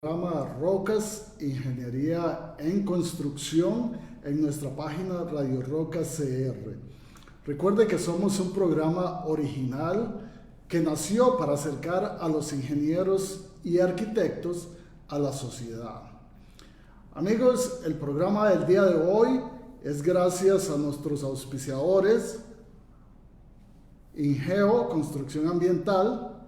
Programa Rocas, Ingeniería en Construcción en nuestra página Radio Rocas CR. Recuerde que somos un programa original que nació para acercar a los ingenieros y arquitectos a la sociedad. Amigos, el programa del día de hoy es gracias a nuestros auspiciadores Ingeo Construcción Ambiental,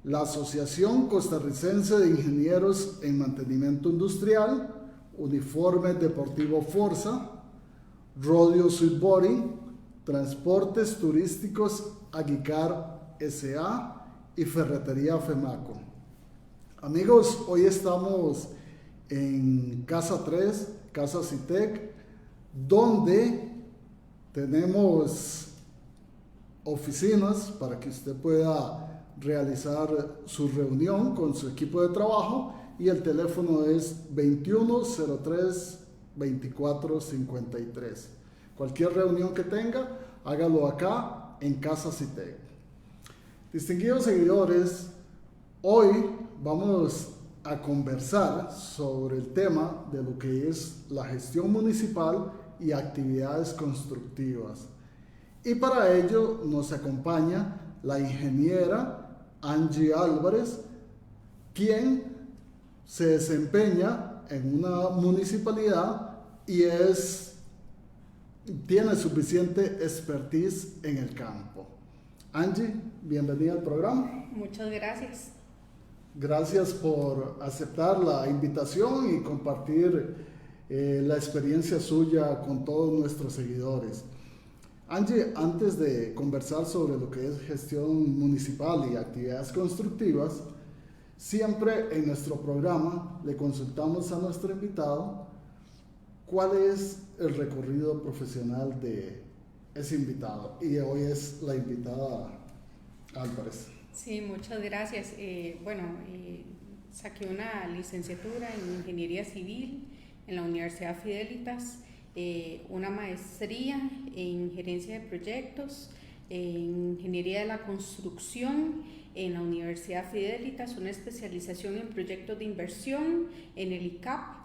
la Asociación Costarricense de Ingenieros en Mantenimiento Industrial, Uniformes Deportivo Forza, Rodeo Sweetbody, Transportes Turísticos Aguicar S.A. y Ferretería Femaco. Amigos, hoy estamos en Casa 3, Casa Citec, donde tenemos oficinas para que usted pueda realizar su reunión con su equipo de trabajo, y el teléfono es 2103-2453. Cualquier reunión que tenga, hágalo acá en Casa Citec. Distinguidos seguidores, hoy vamos a conversar sobre el tema de lo que es la gestión municipal y actividades constructivas. Y para ello nos acompaña la ingeniera Angie Álvarez, quien se desempeña en una municipalidad y tiene suficiente expertise en el campo. Angie, bienvenida al programa. Muchas gracias. Gracias por aceptar la invitación y compartir la experiencia suya con todos nuestros seguidores. Angie, antes de conversar sobre lo que es gestión municipal y actividades constructivas, siempre en nuestro programa le consultamos a nuestro invitado cuál es el recorrido profesional de ese invitado, y hoy es la invitada Álvarez. Sí, muchas gracias. Saqué una licenciatura en Ingeniería Civil en la Universidad Fidelitas, una maestría en Gerencia de Proyectos, en Ingeniería de la Construcción en la Universidad Fidelitas, una especialización en proyectos de inversión en el ICAP.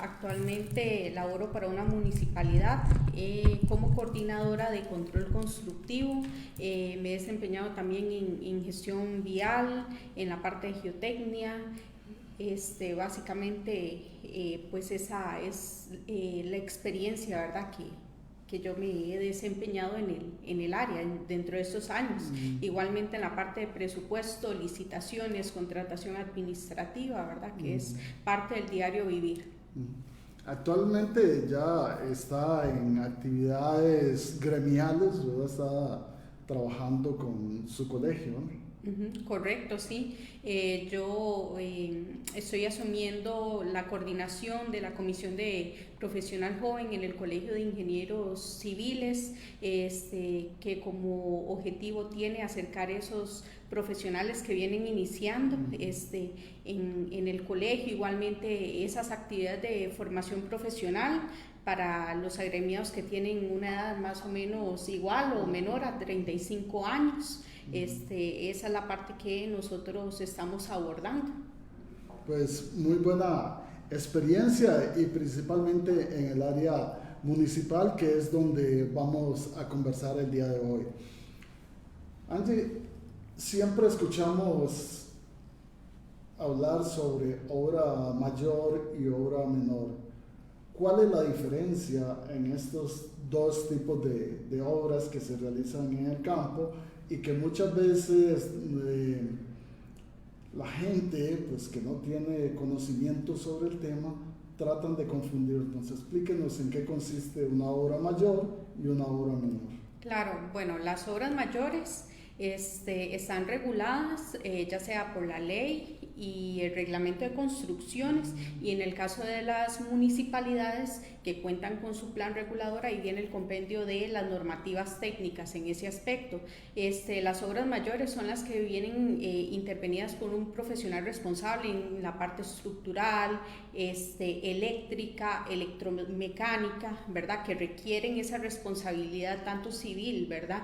Actualmente laboro para una municipalidad como coordinadora de control constructivo. Me he desempeñado también en gestión vial, en la parte de geotecnia. Básicamente, pues esa es la experiencia, ¿verdad?, que yo me he desempeñado en el área dentro de estos años. Igualmente en la parte de presupuesto, licitaciones, contratación administrativa, ¿verdad?, que es parte del diario vivir. Actualmente ya está en actividades gremiales, ¿verdad? Está trabajando con su colegio, ¿no? Correcto, sí. Yo estoy asumiendo la coordinación de la Comisión de Profesional Joven en el Colegio de Ingenieros Civiles, que como objetivo tiene acercar esos profesionales que vienen iniciando en el colegio, igualmente esas actividades de formación profesional para los agremiados que tienen una edad más o menos igual o menor a 35 años. Esa es la parte que nosotros estamos abordando. Pues muy buena experiencia, y principalmente en el área municipal, que es donde vamos a conversar el día de hoy. Angie, siempre escuchamos hablar sobre obra mayor y obra menor. ¿Cuál es la diferencia en estos dos tipos de obras que se realizan en el campo y que muchas veces la gente, pues, que no tiene conocimiento sobre el tema, tratan de confundirnos? Explíquenos en qué consiste una obra mayor y una obra menor. Claro, bueno, las obras mayores están reguladas ya sea por la ley y el reglamento de construcciones, y en el caso de las municipalidades que cuentan con su plan regulador, ahí viene el compendio de las normativas técnicas en ese aspecto. Las obras mayores son las que vienen intervenidas por un profesional responsable en la parte estructural, eléctrica, electromecánica, ¿verdad? Que requieren esa responsabilidad tanto civil, ¿verdad?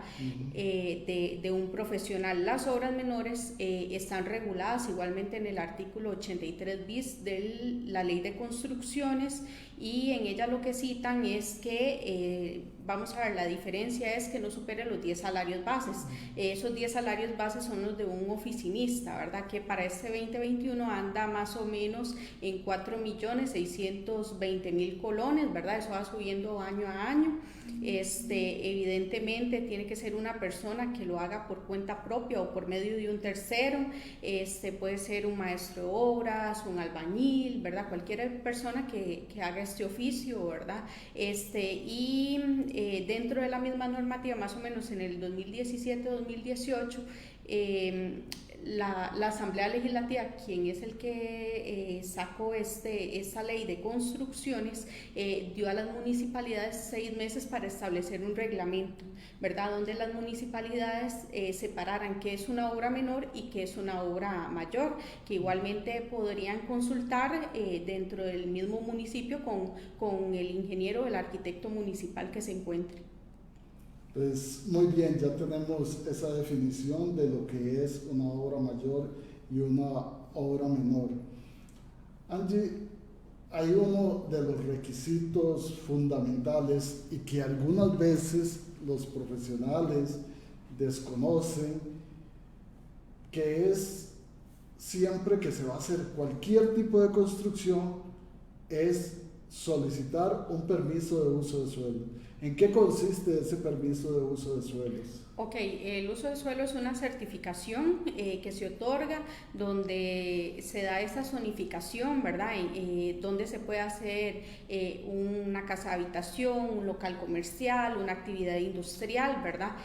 De un profesional. Las obras menores están reguladas igualmente en el artículo 83 bis de la Ley de Construcciones, y en ella lo que citan es que, vamos a ver, la diferencia es que no supere los 10 salarios bases. Esos 10 salarios bases son los de un oficinista, ¿verdad? Que para este 2021 anda más o menos en 4.620.000 colones, ¿verdad? Eso va subiendo año a año. Evidentemente tiene que ser una persona que lo haga por cuenta propia o por medio de un tercero. Puede ser un maestro de obras, un albañil, ¿verdad? Cualquier persona que haga este oficio, ¿verdad? Dentro de la misma normativa, más o menos en el 2017-2018, la Asamblea Legislativa, quien es el que sacó esta ley de construcciones, dio a las municipalidades 6 meses para establecer un reglamento, ¿verdad? Donde las municipalidades separaran qué es una obra menor y qué es una obra mayor, que igualmente podrían consultar dentro del mismo municipio con el ingeniero o el arquitecto municipal que se encuentre. Pues muy bien, ya tenemos esa definición de lo que es una obra mayor y una obra menor. Angie, hay uno de los requisitos fundamentales y que algunas veces los profesionales desconocen, que es siempre que se va a hacer cualquier tipo de construcción, es solicitar un permiso de uso de suelo. ¿En qué consiste ese permiso de uso de suelos? Ok, el uso de suelo es una certificación que se otorga donde se da esa zonificación, ¿verdad? Donde se puede hacer una casa de habitación, un local comercial, una actividad industrial, ¿verdad?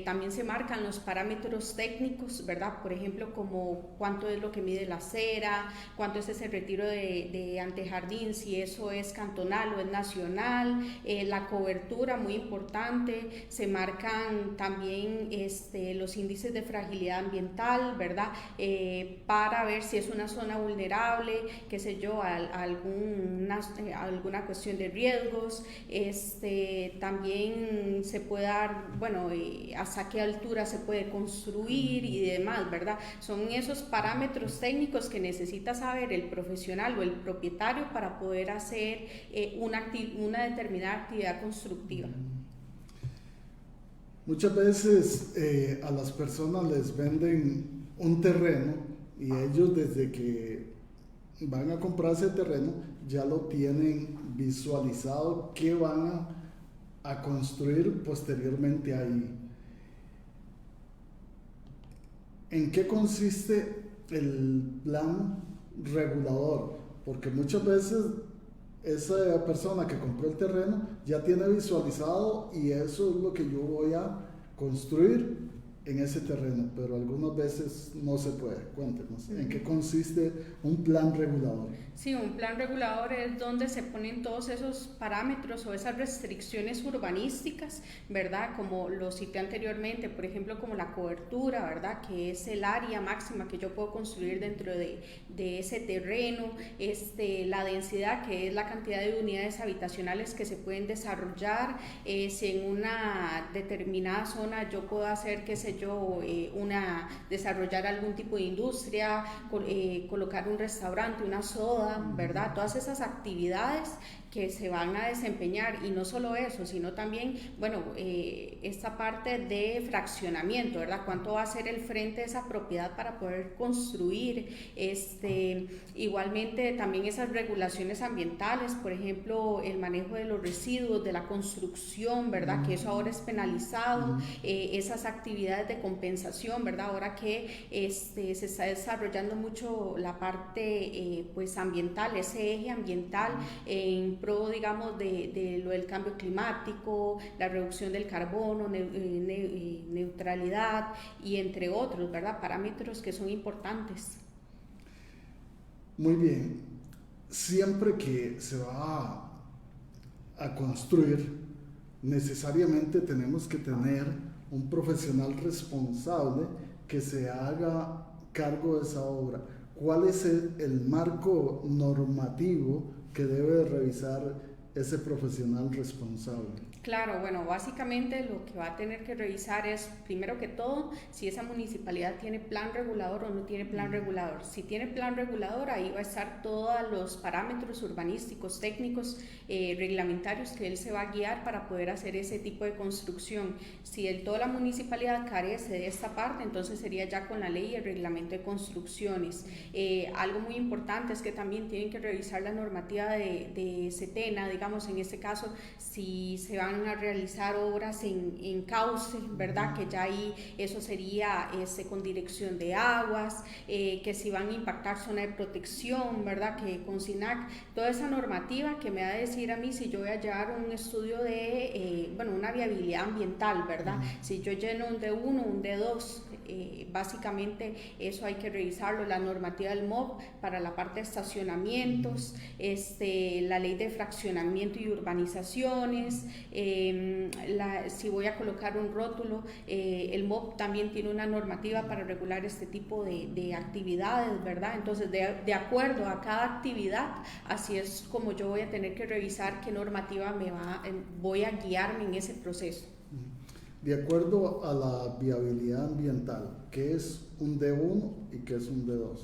También se marcan los parámetros técnicos, ¿verdad? Por ejemplo, como cuánto es lo que mide la acera, cuánto es ese retiro de antejardín, si eso es cantonal o es nacional, la cobertura, muy importante, se marcan también los índices de fragilidad ambiental, ¿verdad? Para ver si es una zona vulnerable, qué sé yo, alguna cuestión de riesgos. También se puede dar, bueno, hasta qué altura se puede construir y demás, ¿verdad? Son esos parámetros técnicos que necesita saber el profesional o el propietario para poder hacer una determinada actividad constructiva. Muchas veces a las personas les venden un terreno y ellos desde que van a comprar ese terreno ya lo tienen visualizado qué van a construir posteriormente ahí. ¿En qué consiste el plan regulador? Porque muchas veces esa persona que compró el terreno ya tiene visualizado y eso es lo que yo voy a construir en ese terreno, pero algunas veces no se puede. Cuéntenos, ¿en qué consiste un plan regulador? Sí, un plan regulador es donde se ponen todos esos parámetros o esas restricciones urbanísticas, ¿verdad? Como lo cité anteriormente, por ejemplo, como la cobertura, ¿verdad? Que es el área máxima que yo puedo construir dentro de ese terreno, la densidad, que es la cantidad de unidades habitacionales que se pueden desarrollar, si en una determinada zona yo puedo hacer, qué sé yo, desarrollar algún tipo de industria, colocar un restaurante, una soda, ¿verdad? Todas esas actividades que se van a desempeñar, y no solo eso, sino también, bueno, esta parte de fraccionamiento, ¿verdad? ¿Cuánto va a ser el frente de esa propiedad para poder construir? Igualmente también esas regulaciones ambientales, por ejemplo, el manejo de los residuos, de la construcción, ¿verdad? Que eso ahora es penalizado, esas actividades de compensación, ¿verdad? Ahora que se está desarrollando mucho la parte pues ambiental, ese eje ambiental en pro, digamos, de lo del cambio climático, la reducción del carbono, neutralidad y entre otros, ¿verdad? Parámetros que son importantes. Muy bien, siempre que se va a construir, necesariamente tenemos que tener un profesional responsable que se haga cargo de esa obra. ¿Cuál es el marco normativo que debe revisar ese profesional responsable? Claro, bueno, básicamente lo que va a tener que revisar es, primero que todo, si esa municipalidad tiene plan regulador o no tiene plan regulador. Si tiene plan regulador, ahí va a estar todos los parámetros urbanísticos, técnicos, reglamentarios que él se va a guiar para poder hacer ese tipo de construcción. Si del todo la municipalidad carece de esta parte, entonces sería ya con la ley y el reglamento de construcciones. Algo muy importante es que también tienen que revisar la normativa de SETENA, digamos, en este caso, si se van a realizar obras en cauce, ¿verdad? Que ya ahí eso sería con dirección de aguas, que si van a impactar zona de protección, ¿verdad? Que con SINAC, toda esa normativa que me va a decir a mí si yo voy a llevar un estudio de, una viabilidad ambiental, ¿verdad? Si yo lleno un D1, un D2, básicamente eso hay que revisarlo, la normativa del MOB para la parte de estacionamientos, la ley de fraccionamiento y urbanizaciones, si voy a colocar un rótulo, el MOB también tiene una normativa para regular este tipo de actividades, ¿verdad? Entonces, de acuerdo a cada actividad, así es como yo voy a tener que revisar qué normativa voy a guiarme en ese proceso. De acuerdo a la viabilidad ambiental, ¿qué es un D1 y qué es un D2?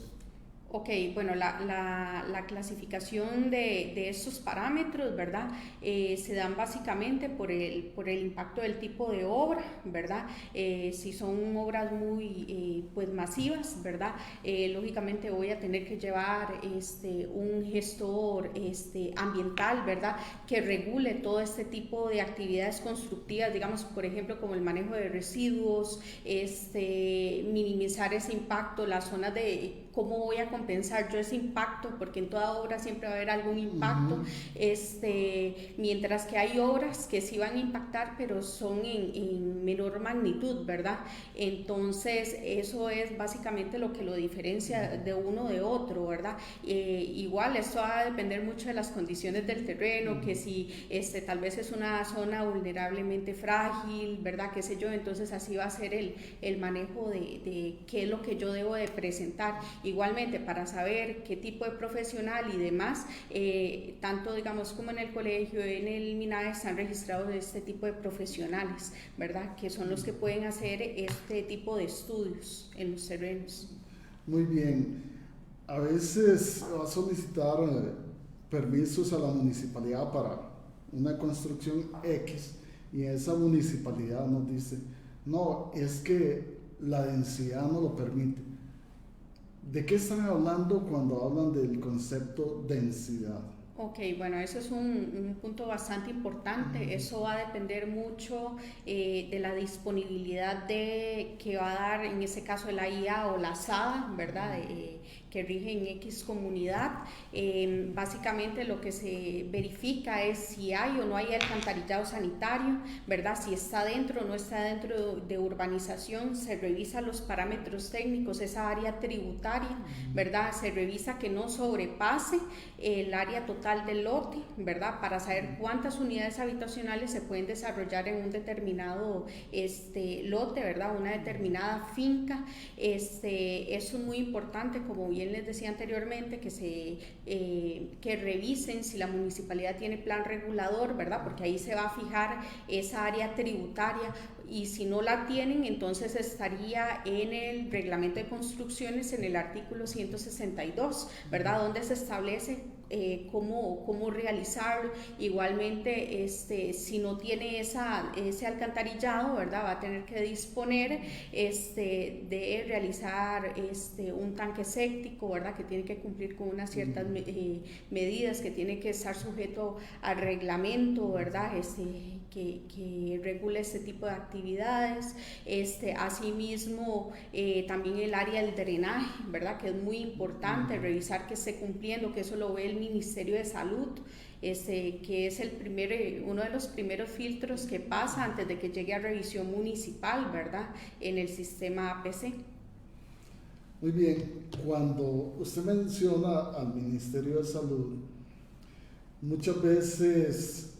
Ok, bueno, la clasificación de estos parámetros, ¿verdad? Se dan básicamente por el impacto del tipo de obra, ¿verdad? Si son obras muy masivas, ¿verdad? Lógicamente voy a tener que llevar un gestor ambiental, ¿verdad? Que regule todo este tipo de actividades constructivas, digamos, por ejemplo, como el manejo de residuos, minimizar ese impacto, las zonas de cómo voy a compensar yo ese impacto, porque en toda obra siempre va a haber algún impacto, mientras que hay obras que sí van a impactar, pero son en menor magnitud, ¿verdad? Entonces, eso es básicamente lo que lo diferencia de uno de otro, ¿verdad? Igual, esto va a depender mucho de las condiciones del terreno, que si tal vez es una zona vulnerablemente frágil, ¿verdad? Qué sé yo, entonces así va a ser el manejo de qué es lo que yo debo de presentar. Igualmente, para saber qué tipo de profesional y demás, tanto digamos como en el colegio, en el MINAE están registrados este tipo de profesionales, ¿verdad? Que son los que pueden hacer este tipo de estudios en los terrenos. Muy bien. A veces va a solicitar permisos a la municipalidad para una construcción X y esa municipalidad nos dice, no, es que la densidad no lo permite. ¿De qué están hablando cuando hablan del concepto densidad? Ok, bueno, eso es un punto bastante importante. Eso va a depender mucho de la disponibilidad que va a dar, en ese caso, la IA o la SADA, ¿verdad? Que rige en X comunidad. Básicamente lo que se verifica es si hay o no hay alcantarillado sanitario, ¿verdad? Si está dentro o no está dentro de urbanización, se revisa los parámetros técnicos, esa área tributaria, ¿verdad? Se revisa que no sobrepase el área total del lote, ¿verdad? Para saber cuántas unidades habitacionales se pueden desarrollar en un determinado lote, ¿verdad? Una determinada finca. Eso es muy importante, como bien les decía anteriormente, que revisen si la municipalidad tiene plan regulador, ¿verdad? Porque ahí se va a fijar esa área tributaria, y si no la tienen, entonces estaría en el reglamento de construcciones, en el artículo 162, ¿verdad? Donde se establece cómo realizarlo. Igualmente, si no tiene ese alcantarillado, ¿verdad? Va a tener que disponer de realizar un tanque séptico, ¿verdad? Que tiene que cumplir con unas ciertas medidas, que tiene que estar sujeto al reglamento, ¿verdad? Que regule este tipo de actividades. Asimismo, también el área del drenaje, ¿verdad? Que es muy importante revisar que esté cumpliendo, que eso lo ve el Ministerio de Salud, que es uno de los primeros filtros que pasa antes de que llegue a revisión municipal, ¿verdad? En el sistema APC. Muy bien, cuando usted menciona al Ministerio de Salud, muchas veces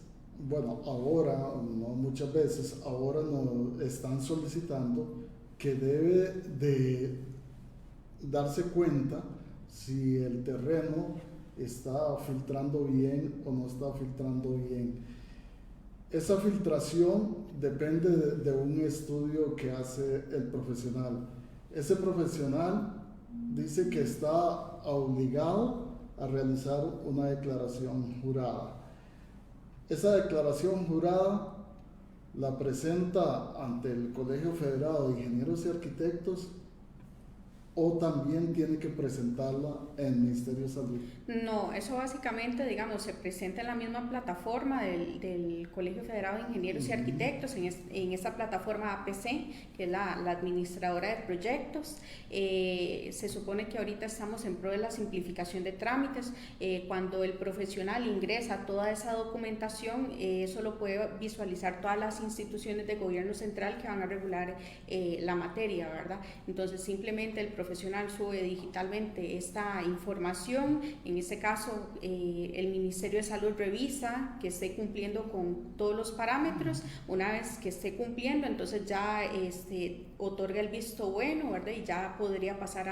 bueno, ahora, no muchas veces, ahora nos están solicitando que debe de darse cuenta si el terreno está filtrando bien o no está filtrando bien. Esa filtración depende de un estudio que hace el profesional. Ese profesional dice que está obligado a realizar una declaración jurada. Esa declaración jurada la presenta ante el Colegio Federado de Ingenieros y Arquitectos, o también tiene que presentarla en el Ministerio de Salud. No, eso básicamente, digamos, se presenta en la misma plataforma del Colegio Federado de Ingenieros y Arquitectos, en esta plataforma APC, que es la administradora de proyectos. Se supone que ahorita estamos en pro de la simplificación de trámites. Cuando el profesional ingresa toda esa documentación, eso lo puede visualizar todas las instituciones de gobierno central que van a regular la materia, ¿verdad? Entonces, simplemente el profesional sube digitalmente esta información. En este caso, el Ministerio de Salud revisa que esté cumpliendo con todos los parámetros. Una vez que esté cumpliendo, entonces ya otorga el visto bueno, ¿verdad? Y ya podría pasar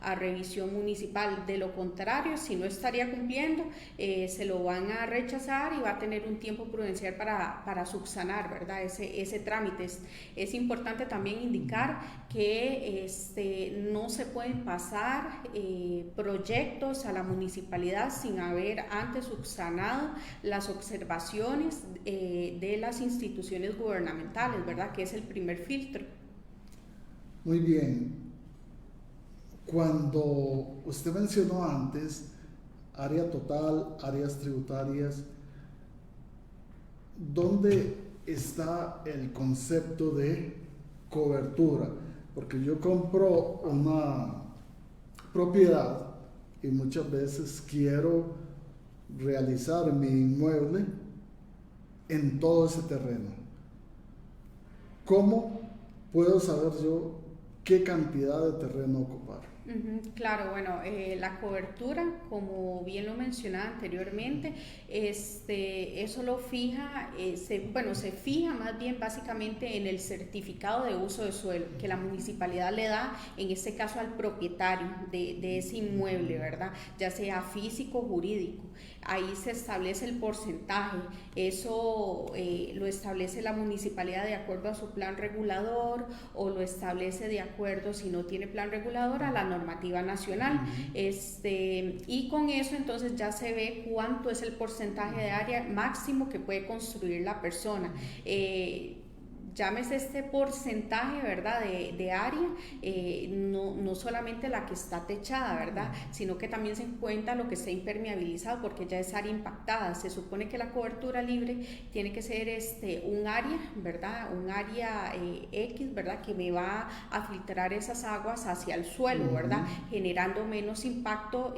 a revisión municipal. De lo contrario, si no estaría cumpliendo, se lo van a rechazar y va a tener un tiempo prudencial para subsanar, ¿verdad? Ese trámite. Es importante también indicar que no se pueden pasar proyectos a la municipalidad sin haber antes subsanado las observaciones de las instituciones gubernamentales, ¿verdad? Que es el primer filtro. Muy bien. Cuando usted mencionó antes área total, áreas tributarias, ¿dónde está el concepto de cobertura? Porque yo compro una propiedad y muchas veces quiero realizar mi inmueble en todo ese terreno. ¿Cómo puedo saber yo qué cantidad de terreno ocupar? Claro, bueno, la cobertura, como bien lo mencionaba anteriormente, eso lo fija, se fija más bien básicamente en el certificado de uso de suelo que la municipalidad le da, en este caso al propietario de ese inmueble, ¿verdad? Ya sea físico o jurídico. Ahí se establece el porcentaje, eso lo establece la municipalidad de acuerdo a su plan regulador, o lo establece de acuerdo, si no tiene plan regulador, a la normativa nacional. Y con eso entonces ya se ve cuánto es el porcentaje de área máximo que puede construir la persona. Llámese este porcentaje, ¿verdad?, de área, no solamente la que está techada, ¿verdad?, sino que también se encuentra lo que está impermeabilizado, porque ya es área impactada. Se supone que la cobertura libre tiene que ser un área, ¿verdad?, un área X, ¿verdad?, que me va a filtrar esas aguas hacia el suelo, ¿verdad?, generando menos impacto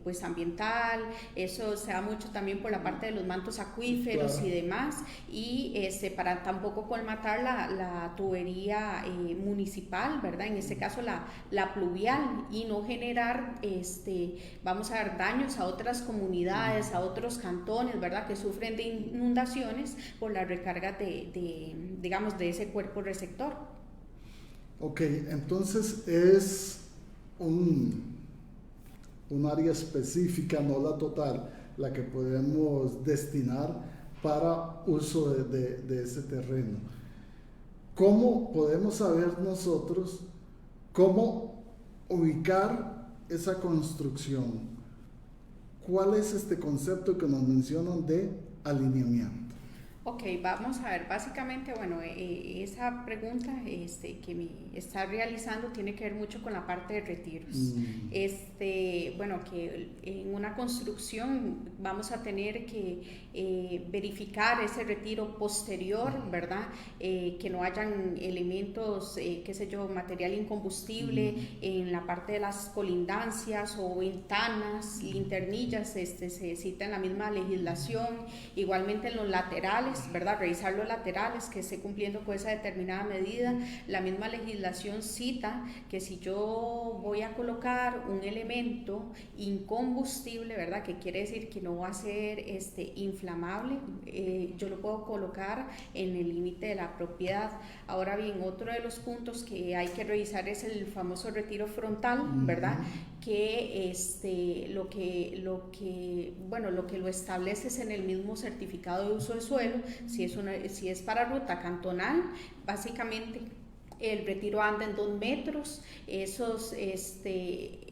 pues ambiental. Eso se da mucho también por la parte de los mantos acuíferos, claro, y demás, y para tampoco colmatar la tubería municipal, ¿verdad? En este caso la pluvial, y no generar, vamos a ver, daños a otras comunidades, a otros cantones, ¿verdad?, que sufren de inundaciones por la recarga digamos, de ese cuerpo receptor. Ok, entonces es un área específica, no la total, la que podemos destinar para uso de ese terreno. ¿Cómo podemos saber nosotros cómo ubicar esa construcción? ¿Cuál es este concepto que nos mencionan de alineamiento? Ok, vamos a ver, básicamente, bueno, esa pregunta que me está realizando tiene que ver mucho con la parte de retiros. Bueno, que en una construcción vamos a tener que verificar ese retiro posterior, ¿verdad? Que no hayan elementos, qué sé yo, material incombustible en la parte de las colindancias o ventanas, linternillas, se cita en la misma legislación. Igualmente en los laterales, laterales, ¿verdad? Revisar los laterales, que esté cumpliendo con esa determinada medida. La misma legislación cita que si yo voy a colocar un elemento incombustible, ¿verdad? Que quiere decir que no va a ser inflamable, yo lo puedo colocar en el límite de la propiedad. Ahora bien, otro de los puntos que hay que revisar es el famoso retiro frontal, ¿verdad? Que lo que lo establece es en el mismo certificado de uso de suelo. Si es para ruta cantonal, básicamente el retiro anda en 2 metros.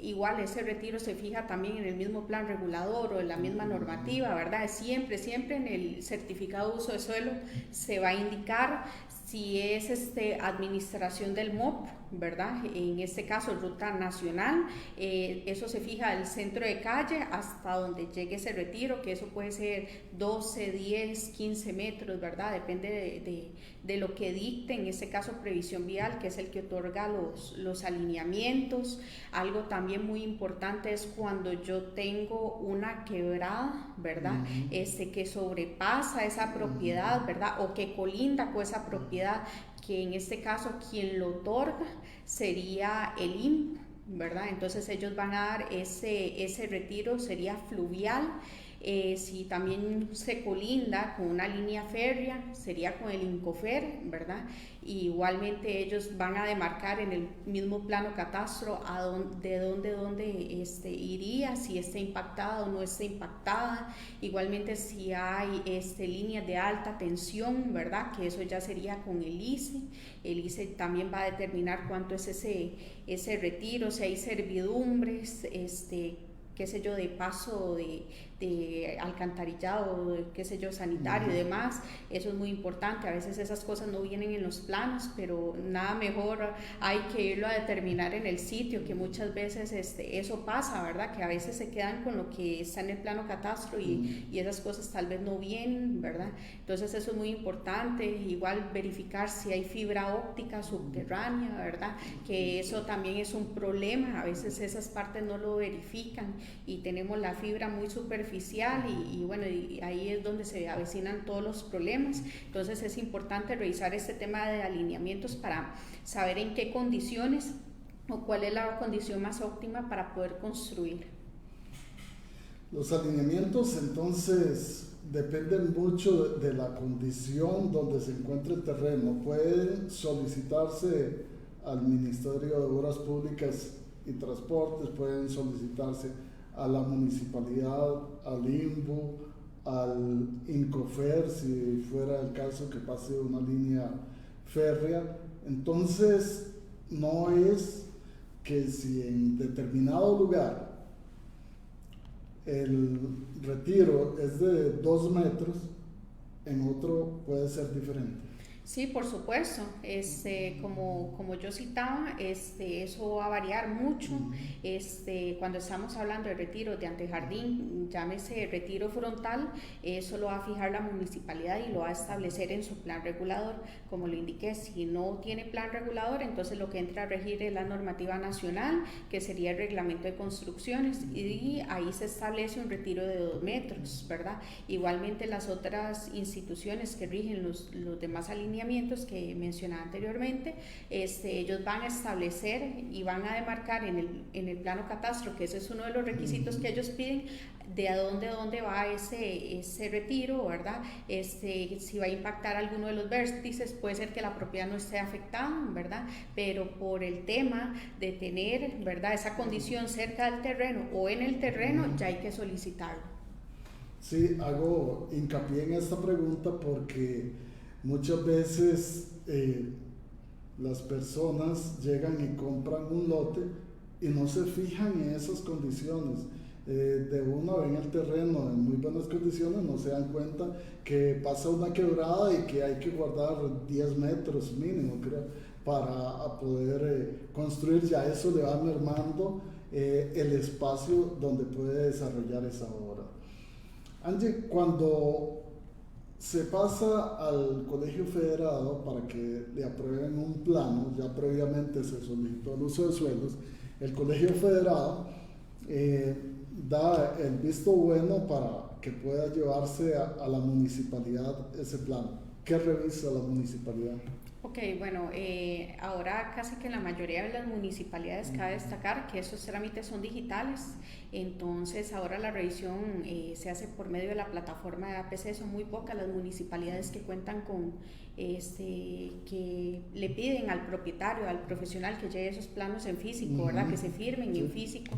Igual ese retiro se fija también en el mismo plan regulador o en la misma normativa, ¿verdad? Siempre en el certificado de uso de suelo se va a indicar si es administración del MOP, ¿verdad? En este caso, ruta nacional, eso se fija del centro de calle hasta donde llegue ese retiro, que eso puede ser 12, 10, 15 metros, ¿verdad? Depende de lo que dicte, en este caso, Previsión Vial, que es el que otorga los alineamientos. Algo también muy importante es cuando yo tengo una quebrada, ¿verdad? Que sobrepasa esa propiedad, ¿verdad? O que colinda con esa propiedad, que en este caso quien lo otorga sería el INPU, ¿verdad? Entonces ellos van a dar ese retiro, sería fluvial. Si también se colinda con una línea férrea, sería con el INCOFER, ¿verdad? Y igualmente ellos van a demarcar en el mismo plano catastro de dónde iría, si está impactada o no está impactada. Igualmente si hay líneas de alta tensión, ¿verdad? Que eso ya sería con el ICE. El ICE también va a determinar cuánto es ese retiro, si hay servidumbres, qué sé yo, de paso de alcantarillado, qué sé yo, sanitario y demás. Eso es muy importante. A veces esas cosas no vienen en los planos, pero nada mejor hay que irlo a determinar en el sitio, que muchas veces eso pasa, ¿verdad? Que a veces se quedan con lo que está en el plano catastro y esas cosas tal vez no vienen, ¿verdad? Entonces eso es muy importante. Igual verificar si hay fibra óptica subterránea, ¿verdad? Que eso también es un problema. A veces esas partes no lo verifican y tenemos la fibra muy superficial y ahí es donde se avecinan todos los problemas. Entonces es importante revisar este tema de alineamientos para saber en qué condiciones o cuál es la condición más óptima para poder construir. Los alineamientos entonces dependen mucho de la condición donde se encuentra el terreno. Pueden solicitarse al Ministerio de Obras Públicas y Transportes, pueden solicitarse a la municipalidad, al INBU, al INCOFER, si fuera el caso que pase una línea férrea. Entonces, no es que si en determinado lugar el retiro es de 2 metros, en otro puede ser diferente. Sí, por supuesto. Como yo citaba, eso va a variar mucho. Cuando estamos hablando de retiro de antejardín, llámese retiro frontal, eso lo va a fijar la municipalidad y lo va a establecer en su plan regulador. Como lo indiqué, si no tiene plan regulador, entonces lo que entra a regir es la normativa nacional, que sería el reglamento de construcciones, y ahí se establece un retiro de 2 metros, ¿verdad? Igualmente las otras instituciones que rigen los demás alineamientos que mencionaba anteriormente, ellos van a establecer y van a demarcar en el plano catastro, que ese es uno de los requisitos que ellos piden, de a dónde va ese retiro, ¿verdad? Si va a impactar alguno de los vértices, puede ser que la propiedad no esté afectada, ¿verdad? Pero por el tema de tener, ¿verdad?, esa condición cerca del terreno o en el terreno, ya hay que solicitarlo. Sí, hago hincapié en esta pregunta porque muchas veces las personas llegan y compran un lote y no se fijan en esas condiciones. De una ven el terreno en muy buenas condiciones, no se dan cuenta que pasa una quebrada y que hay que guardar 10 metros mínimo, creo, para poder construir. Ya eso le va mermando el espacio donde puede desarrollar esa obra. Angie, cuando se pasa al Colegio Federado para que le aprueben un plano, ya previamente se solicitó el uso de suelos, el Colegio Federado da el visto bueno para que pueda llevarse a la municipalidad ese plan? ¿Qué revisa la municipalidad? Ok, bueno, ahora casi que en la mayoría de las municipalidades cabe destacar que esos trámites son digitales, entonces ahora la revisión se hace por medio de la plataforma de APC. Son muy pocas las municipalidades que cuentan con, que le piden al propietario, al profesional que lleve esos planos en físico, ¿verdad? Que se firmen en físico.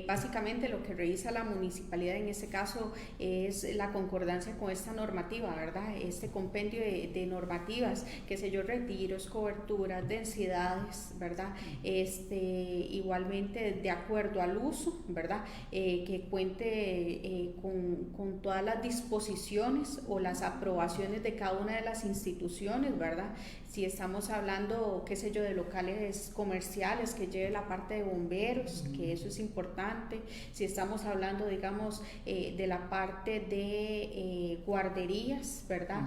Básicamente lo que revisa la municipalidad en este caso es la concordancia con esta normativa, ¿verdad? Este compendio de normativas, qué sé yo, retiros, coberturas, densidades, ¿verdad? Igualmente de acuerdo al uso, ¿verdad? Que cuente con todas las disposiciones o las aprobaciones de cada una de las instituciones, ¿verdad? Si estamos hablando, qué sé yo, de locales comerciales, que lleve la parte de bomberos, que eso es importante. Si estamos hablando, digamos, de la parte de guarderías, ¿verdad?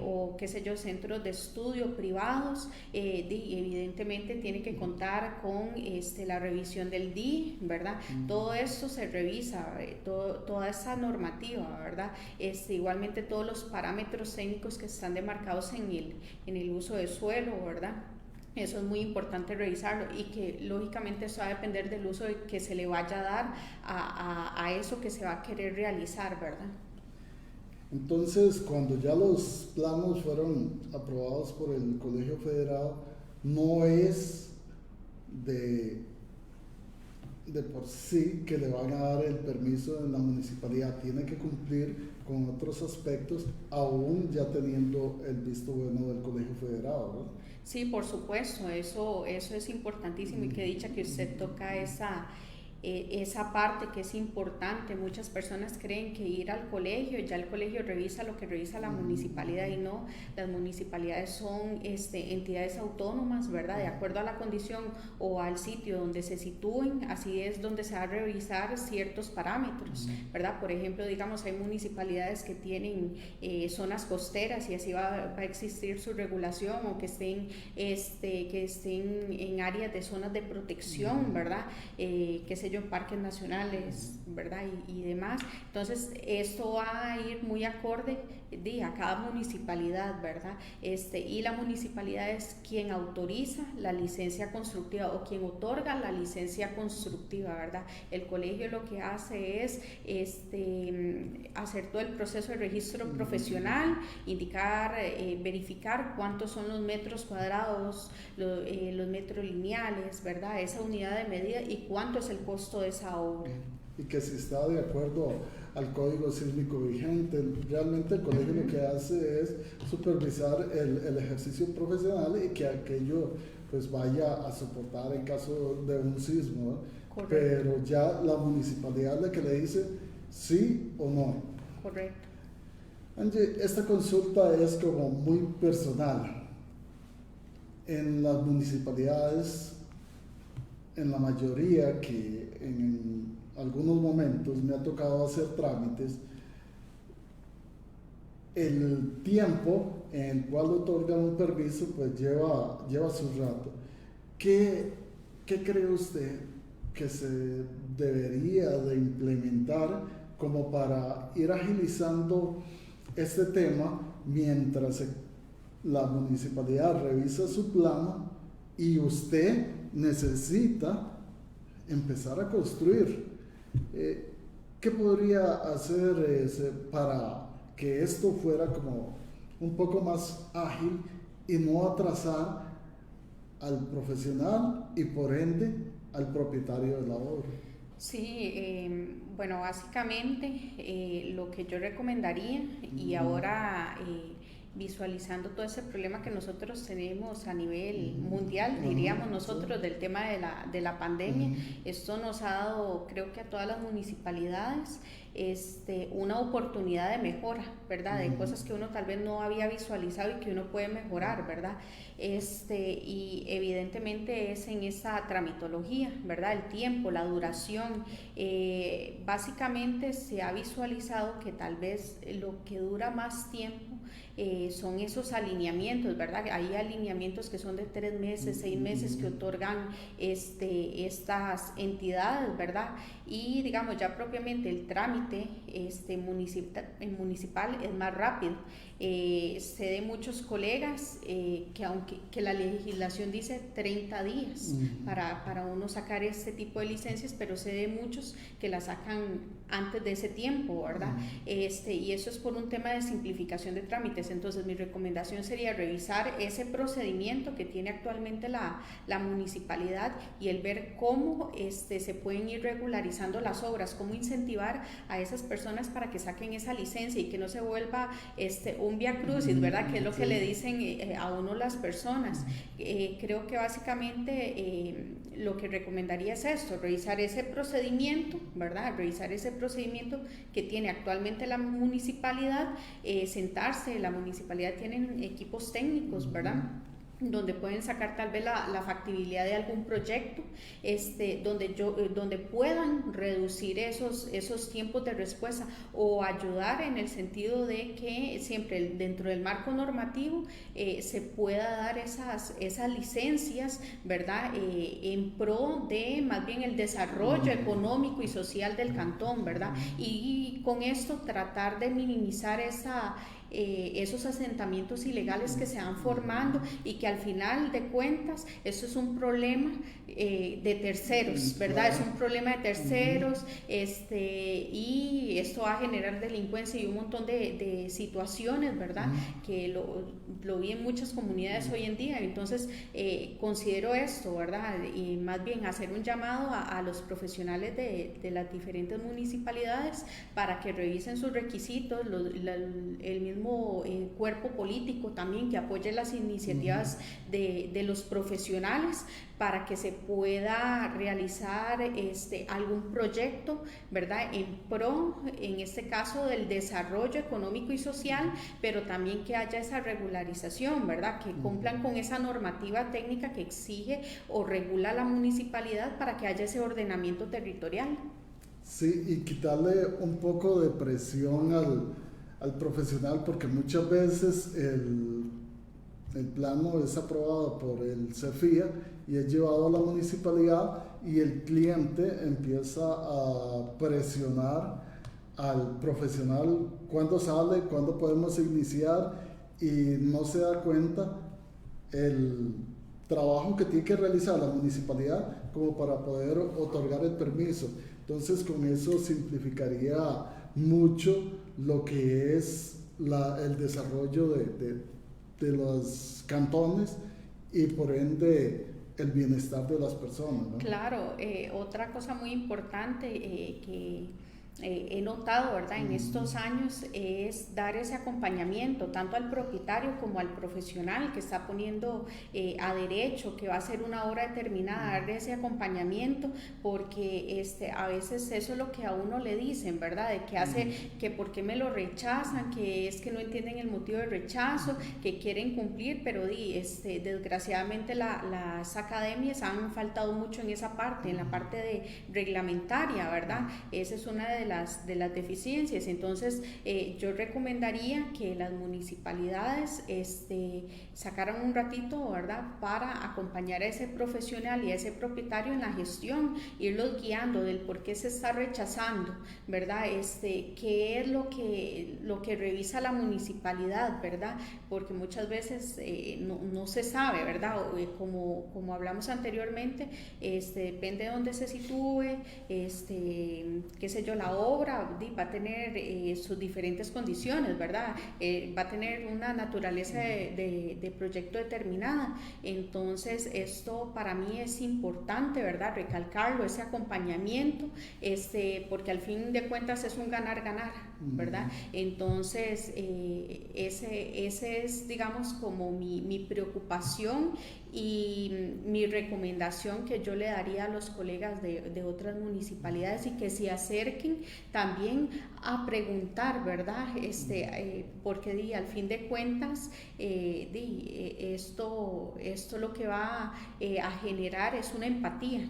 O qué sé yo, centros de estudio privados, evidentemente tiene que contar con la revisión del DIE, ¿verdad? Todo eso se revisa, toda esa normativa, ¿verdad? Igualmente todos los parámetros técnicos que están demarcados en el uso de suelo, ¿verdad? Eso es muy importante revisarlo, y que lógicamente eso va a depender del uso que se le vaya a dar a eso que se va a querer realizar, ¿verdad? Entonces, cuando ya los planos fueron aprobados por el Colegio Federado, no es de, de por sí que le van a dar el permiso en la municipalidad, tiene que cumplir con otros aspectos, aún ya teniendo el visto bueno del Colegio Federado, ¿verdad? Sí, por supuesto, eso es importantísimo, y que dicha que usted toca esa parte que es importante. Muchas personas creen que ir al colegio, ya el colegio revisa lo que revisa la municipalidad, y no, las municipalidades son entidades autónomas, ¿verdad? De acuerdo a la condición o al sitio donde se sitúen, así es donde se va a revisar ciertos parámetros, ¿verdad? Por ejemplo, digamos, hay municipalidades que tienen zonas costeras, y así va a existir su regulación, o que estén en áreas de zonas de protección, ¿verdad? Que se en parques nacionales, ¿verdad? Y demás. Entonces, esto va a ir muy acorde a cada municipalidad, ¿verdad? Y la municipalidad es quien autoriza la licencia constructiva, o quien otorga la licencia constructiva, ¿verdad? El colegio lo que hace es hacer todo el proceso de registro profesional, indicar, verificar cuántos son los metros cuadrados, los metros lineales, ¿verdad? Esa unidad de medida, y cuánto es el costo de esa obra. Y que si está de acuerdo al código sísmico vigente. Realmente el colegio lo que hace es supervisar el ejercicio profesional, y que aquello pues vaya a soportar en caso de un sismo, ¿no? Pero ya la municipalidad es la que le dice sí o no. Correcto. Angie, esta consulta es como muy personal. En las municipalidades, en la mayoría, que en algunos momentos me ha tocado hacer trámites, el tiempo en el cual otorgan un permiso pues lleva su rato. ¿Qué cree usted que se debería de implementar como para ir agilizando este tema mientras la municipalidad revisa su plano y usted necesita empezar a construir? ¿Qué podría hacer para que esto fuera como un poco más ágil y no atrasar al profesional y por ende al propietario de la obra? Sí, bueno, básicamente lo que yo recomendaría, y ahora visualizando todo ese problema que nosotros tenemos a nivel mundial, diríamos nosotros, del tema de la pandemia, esto nos ha dado, creo que a todas las municipalidades, una oportunidad de mejora, ¿verdad? De cosas que uno tal vez no había visualizado y que uno puede mejorar, ¿verdad? Y evidentemente es en esa tramitología, ¿verdad? El tiempo, la duración. Básicamente se ha visualizado que tal vez lo que dura más tiempo son esos alineamientos, ¿verdad? Hay alineamientos que son de 3 meses, 6 meses que otorgan estas entidades, ¿verdad? y digamos ya propiamente el trámite municipal es más rápido. Sé de muchos colegas que aunque que la legislación dice 30 días para uno sacar este tipo de licencias, pero sé de muchos que la sacan antes de ese tiempo, ¿verdad? Y eso es por un tema de simplificación de trámites. Entonces mi recomendación sería revisar ese procedimiento que tiene actualmente la municipalidad y el ver cómo se pueden ir regularizando las obras, cómo incentivar a esas personas para que saquen esa licencia y que no se vuelva un vía crucis, ¿verdad? Que es lo que le dicen a uno las personas. Creo que básicamente lo que recomendaría es esto, revisar ese procedimiento, ¿verdad? Revisar ese procedimiento que tiene actualmente la municipalidad, sentarse, la municipalidad tiene equipos técnicos, ¿verdad? Donde pueden sacar tal vez la factibilidad de algún proyecto, donde puedan reducir esos tiempos de respuesta o ayudar en el sentido de que siempre dentro del marco normativo se pueda dar esas licencias, ¿verdad? En pro de más bien el desarrollo económico y social del cantón, ¿verdad? Y con esto tratar de minimizar esos asentamientos ilegales que se van formando y que al final de cuentas eso es un problema de terceros, ¿verdad? Es un problema de terceros, y esto va a generar delincuencia y un montón de situaciones, ¿verdad? Que lo vi en muchas comunidades hoy en día. Entonces considero esto, ¿verdad? Y más bien hacer un llamado a los profesionales de las diferentes municipalidades para que revisen sus requisitos, el mismo cuerpo político también que apoye las iniciativas de los profesionales para que se pueda realizar algún proyecto, ¿verdad? En pro, en este caso, del desarrollo económico y social, pero también que haya esa regularización, ¿verdad? Que cumplan con esa normativa técnica que exige o regula la municipalidad para que haya ese ordenamiento territorial. Sí, y quitarle un poco de presión al profesional, porque muchas veces el plano es aprobado por el CEFIA y es llevado a la municipalidad y el cliente empieza a presionar al profesional cuándo sale, cuándo podemos iniciar, y no se da cuenta el trabajo que tiene que realizar la municipalidad como para poder otorgar el permiso. Entonces con eso simplificaría mucho lo que es el desarrollo de los cantones y por ende el bienestar de las personas, ¿no? Claro, otra cosa muy importante que he notado, ¿verdad? En estos años es dar ese acompañamiento tanto al propietario como al profesional que está poniendo a derecho, que va a hacer una obra determinada, darle ese acompañamiento, porque a veces eso es lo que a uno le dicen, ¿verdad? De que hace, que por qué me lo rechazan, que es que no entienden el motivo de rechazo, que quieren cumplir, pero desgraciadamente las academias han faltado mucho en esa parte, en la parte de reglamentaria, ¿verdad? Esa es una de las deficiencias. Entonces yo recomendaría que las municipalidades sacaran un ratito, ¿verdad?, para acompañar a ese profesional y a ese propietario en la gestión, irlos guiando del por qué se está rechazando, ¿verdad? Qué es lo que revisa la municipalidad, ¿verdad? Porque muchas veces no se sabe, ¿verdad? Como hablamos anteriormente, depende de dónde se sitúe, qué sé yo, la obra va a tener sus diferentes condiciones, ¿verdad? Va a tener una naturaleza de proyecto determinada. Entonces esto para mí es importante, ¿verdad?, recalcarlo, ese acompañamiento, porque al fin de cuentas es un ganar-ganar, ¿verdad? Entonces ese es, digamos, como mi preocupación y mi recomendación que yo le daría a los colegas de otras municipalidades, y que se acerquen también a preguntar, ¿verdad? Porque al fin de cuentas esto lo que va a generar es una empatía.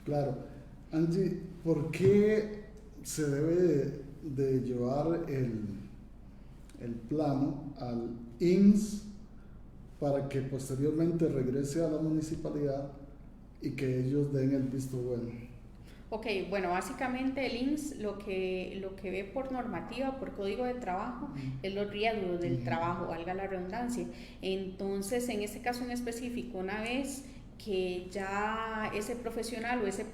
Claro. Angie, ¿por qué se debe de llevar el plano al INS para que posteriormente regrese a la municipalidad y que ellos den el visto bueno? Ok, bueno, básicamente el INSS lo que ve por normativa, por código de trabajo, es los riesgos del trabajo, valga la redundancia. Entonces, en este caso en específico, una vez que ya ese profesional o ese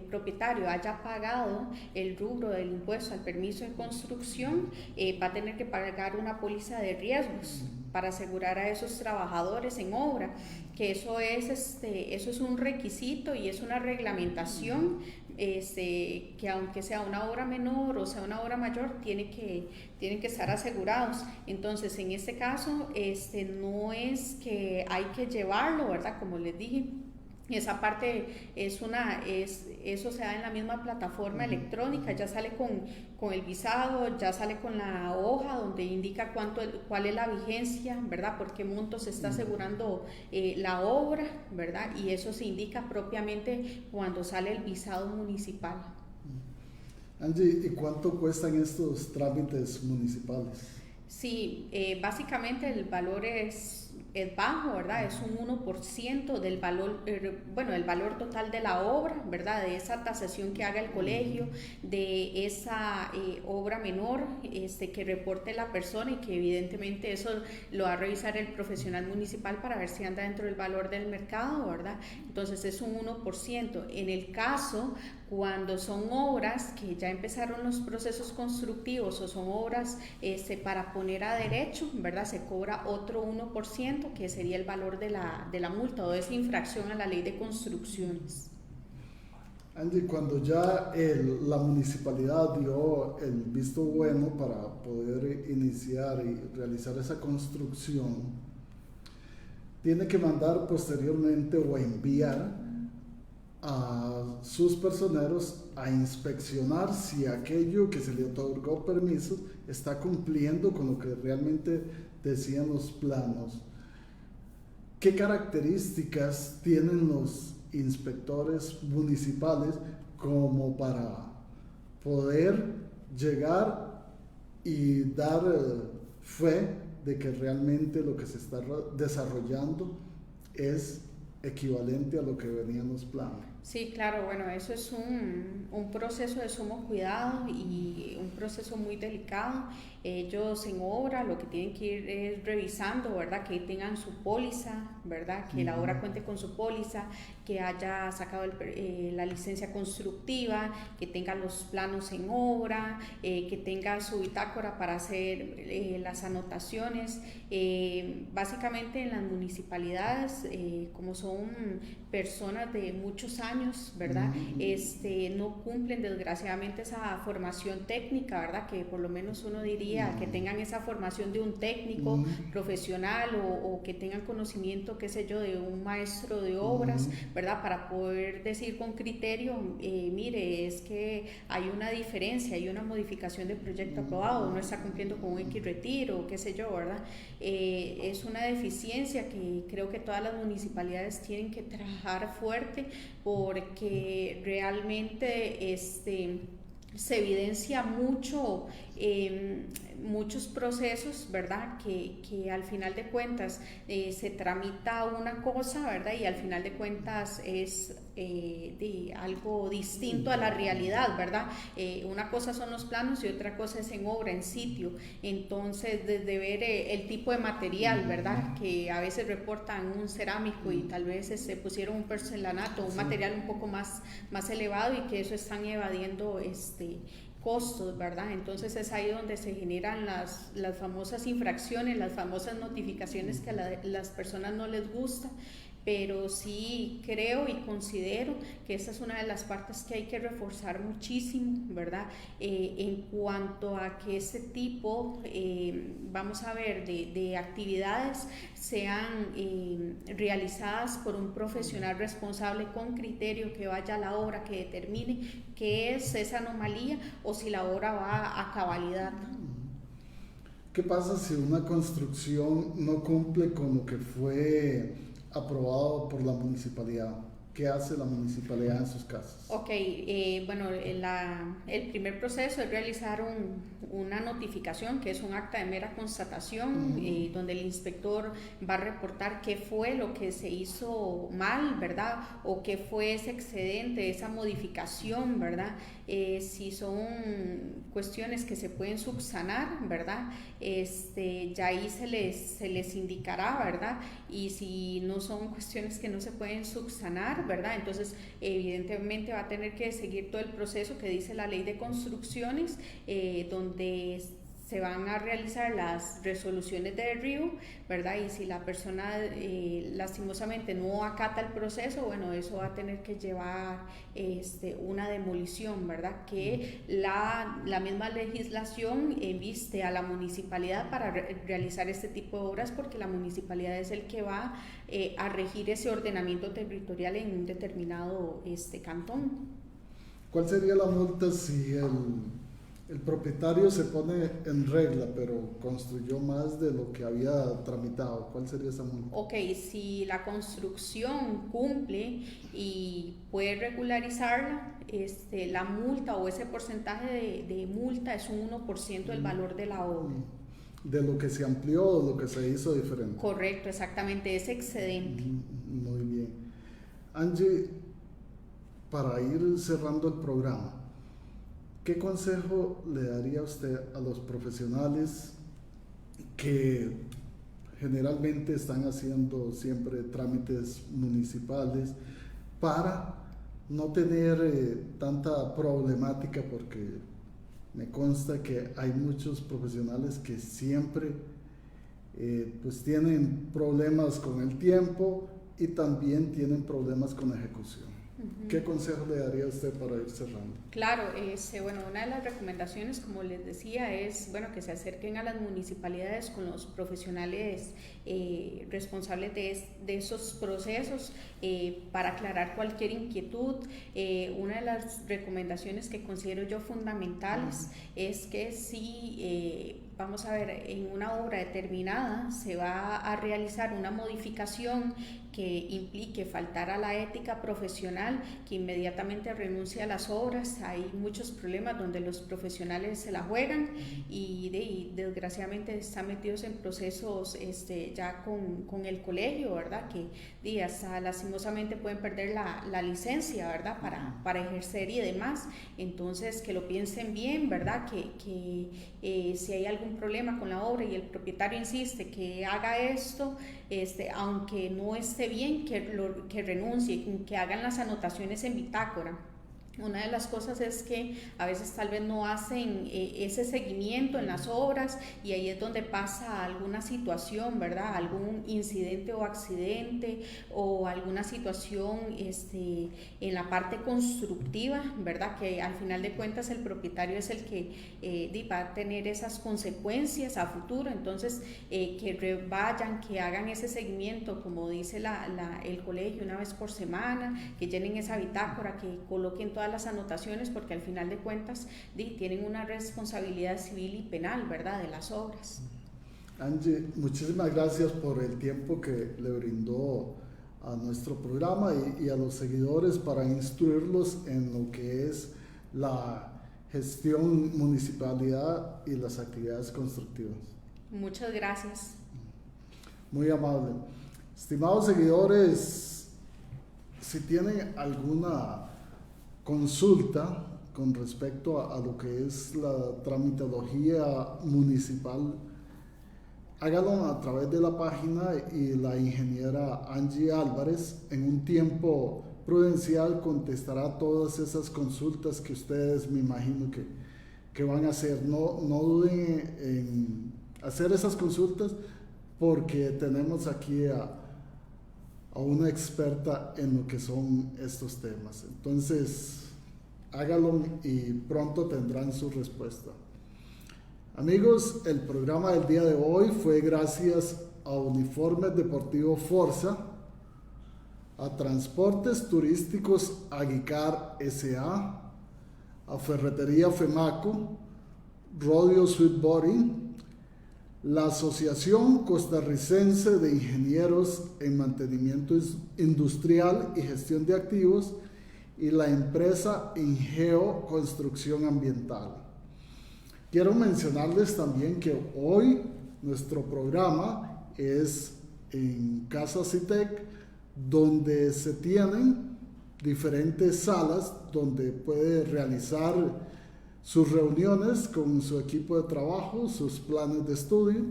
propietario haya pagado el rubro del impuesto al permiso de construcción, va a tener que pagar una póliza de riesgos para asegurar a esos trabajadores en obra, que eso es un requisito y es una reglamentación, que aunque sea una obra menor o sea una obra mayor, tienen que estar asegurados. Entonces, en este caso, no es que hay que llevarlo, ¿verdad? Como les dije, esa parte eso se da en la misma plataforma electrónica, ya sale con el visado, ya sale con la hoja donde indica cuál es la vigencia, ¿verdad? Por qué monto se está asegurando la obra, ¿verdad? Y eso se indica propiamente cuando sale el visado municipal. Angie, ¿y cuánto cuestan estos trámites municipales? Sí, básicamente el valor es bajo, ¿verdad? Es un 1% del valor, bueno, el valor total de la obra, ¿verdad? De esa tasación que haga el colegio, de esa obra menor que reporte la persona, y que evidentemente eso lo va a revisar el profesional municipal para ver si anda dentro del valor del mercado, ¿verdad? Entonces es un 1%. En el caso cuando son obras que ya empezaron los procesos constructivos o son obras para poner a derecho, ¿verdad? Se cobra otro 1%, que sería el valor de la multa o de esa infracción a la ley de construcciones. Angie, cuando ya la municipalidad dio el visto bueno para poder iniciar y realizar esa construcción, tiene que mandar posteriormente o enviar a sus personeros a inspeccionar si aquello que se le otorgó permiso está cumpliendo con lo que realmente decían los planos. ¿Qué características tienen los inspectores municipales como para poder llegar y dar fe de que realmente lo que se está desarrollando es equivalente a lo que venían los planos? Sí, claro, bueno, eso es un proceso de sumo cuidado y un proceso muy delicado. Ellos en obra lo que tienen que ir es revisando, ¿verdad? Que tengan su póliza, ¿verdad? Que la obra cuente con su póliza, que haya sacado la licencia constructiva, que tenga los planos en obra, que tenga su bitácora para hacer las anotaciones. Básicamente en las municipalidades, como son personas de muchos años, ¿verdad? No cumplen desgraciadamente esa formación técnica, ¿verdad? Que por lo menos uno diría que tengan esa formación de un técnico profesional o que tengan conocimiento, qué sé yo, de un maestro de obras, ¿verdad? Para poder decir con criterio, mire, es que hay una diferencia, hay una modificación del proyecto aprobado, no está cumpliendo con un X retiro, qué sé yo, ¿verdad? Es una deficiencia que creo que todas las municipalidades tienen que trabajar fuerte, porque realmente se evidencia mucho muchos procesos, ¿verdad? Que al final de cuentas se tramita una cosa, ¿verdad? Y al final de cuentas es de algo distinto a la realidad, ¿verdad? Una cosa son los planos y otra cosa es en obra, en sitio. Entonces, desde ver el tipo de material, ¿verdad? Que a veces reportan un cerámico y tal vez se pusieron un porcelanato, un material un poco más elevado, y que eso están evadiendo costos, ¿verdad? Entonces es ahí donde se generan las famosas infracciones, las famosas notificaciones que a las personas no les gusta. Pero sí creo y considero que esa es una de las partes que hay que reforzar muchísimo, ¿verdad? En cuanto a que ese tipo, vamos a ver, de actividades sean realizadas por un profesional responsable con criterio, que vaya a la obra, que determine qué es esa anomalía o si la obra va a cabalidad. ¿Qué pasa si una construcción no cumple con lo que fue aprobado por la municipalidad? ¿Qué hace la municipalidad en sus casos? Ok, bueno, el primer proceso es realizar una notificación, que es un acta de mera constatación, donde el inspector va a reportar qué fue lo que se hizo mal, ¿verdad? O qué fue ese excedente, esa modificación, ¿verdad? Si son cuestiones que se pueden subsanar, ¿verdad? Ya ahí se les indicará, ¿verdad? Y si no son cuestiones que no se pueden subsanar, ¿verdad? Entonces, evidentemente va a tener que seguir todo el proceso que dice la ley de construcciones, donde se van a realizar las resoluciones de derribo, ¿verdad? Y si la persona lastimosamente no acata el proceso, bueno, eso va a tener que llevar una demolición, ¿verdad? Que la misma legislación viste a la municipalidad para realizar este tipo de obras, porque la municipalidad es el que va a regir ese ordenamiento territorial en un determinado cantón. ¿Cuál sería la multa si el propietario se pone en regla, pero construyó más de lo que había tramitado? ¿Cuál sería esa multa? Ok, si la construcción cumple y puede regularizarla, la multa o ese porcentaje de multa es un 1% del valor de la obra. De lo que se amplió o lo que se hizo diferente. Correcto, exactamente, es excedente. Muy bien. Angie, para ir cerrando el programa, ¿qué consejo le daría usted a los profesionales que generalmente están haciendo siempre trámites municipales para no tener tanta problemática? Porque me consta que hay muchos profesionales que siempre pues tienen problemas con el tiempo y también tienen problemas con la ejecución. ¿Qué consejo le daría a usted para ir cerrando? Claro, bueno, una de las recomendaciones, como les decía, es bueno, que se acerquen a las municipalidades con los profesionales responsables de esos procesos para aclarar cualquier inquietud. Una de las recomendaciones que considero yo fundamentales es que si vamos a ver, en una obra determinada se va a realizar una modificación que implique faltar a la ética profesional, que inmediatamente renuncie a las obras. Hay muchos problemas donde los profesionales se la juegan y desgraciadamente están metidos en procesos ya con el colegio, ¿verdad? Que hasta lastimosamente pueden perder la licencia, ¿verdad? Para ejercer y demás. Entonces, que lo piensen bien, ¿verdad? Que si hay algún problema con la obra y el propietario insiste que haga esto, aunque no esté bien, que renuncie, que hagan las anotaciones en bitácora. Una de las cosas es que a veces tal vez no hacen ese seguimiento en las obras y ahí es donde pasa alguna situación, ¿verdad? Algún incidente o accidente o alguna situación en la parte constructiva, ¿verdad? Que al final de cuentas el propietario es el que va a tener esas consecuencias a futuro. Entonces, que vayan, que hagan ese seguimiento, como dice el colegio, una vez por semana, que llenen esa bitácora, que coloquen todas las anotaciones, porque al final de cuentas tienen una responsabilidad civil y penal, ¿verdad?, de las obras. Angie, muchísimas gracias por el tiempo que le brindó a nuestro programa y a los seguidores para instruirlos en lo que es la gestión municipalidad y las actividades constructivas. Muchas gracias. Muy amable. Estimados seguidores, si tienen alguna consulta con respecto a lo que es la tramitología municipal, hágalo a través de la página y la ingeniera Angie Álvarez en un tiempo prudencial contestará todas esas consultas que ustedes me imagino que van a hacer. No duden en hacer esas consultas porque tenemos aquí a una experta en lo que son estos temas. Entonces, hágalo y pronto tendrán su respuesta. Amigos, el programa del día de hoy fue gracias a Uniformes Deportivo Forza, a Transportes Turísticos Aguicar S.A., a Ferretería Femaco, Rodeo Sweetboarding, la Asociación Costarricense de Ingenieros en Mantenimiento Industrial y Gestión de Activos y la empresa Ingeo Construcción Ambiental. Quiero mencionarles también que hoy nuestro programa es en Casa CITEC, donde se tienen diferentes salas donde puede realizar sus reuniones con su equipo de trabajo, sus planes de estudio,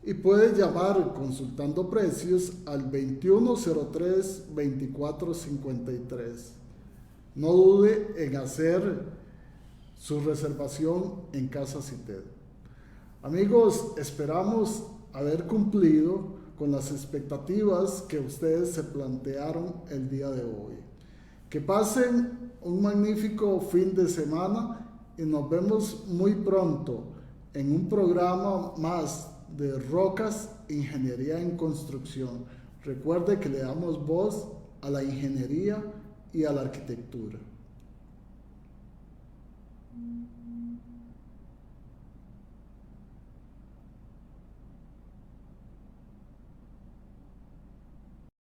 y puede llamar consultando precios al 2103-2453. No dude en hacer su reservación en Casa CITEC. Amigos, esperamos haber cumplido con las expectativas que ustedes se plantearon el día de hoy. Que pasen un magnífico fin de semana y nos vemos muy pronto en un programa más de Rocas Ingeniería en Construcción. Recuerde que le damos voz a la ingeniería y a la arquitectura.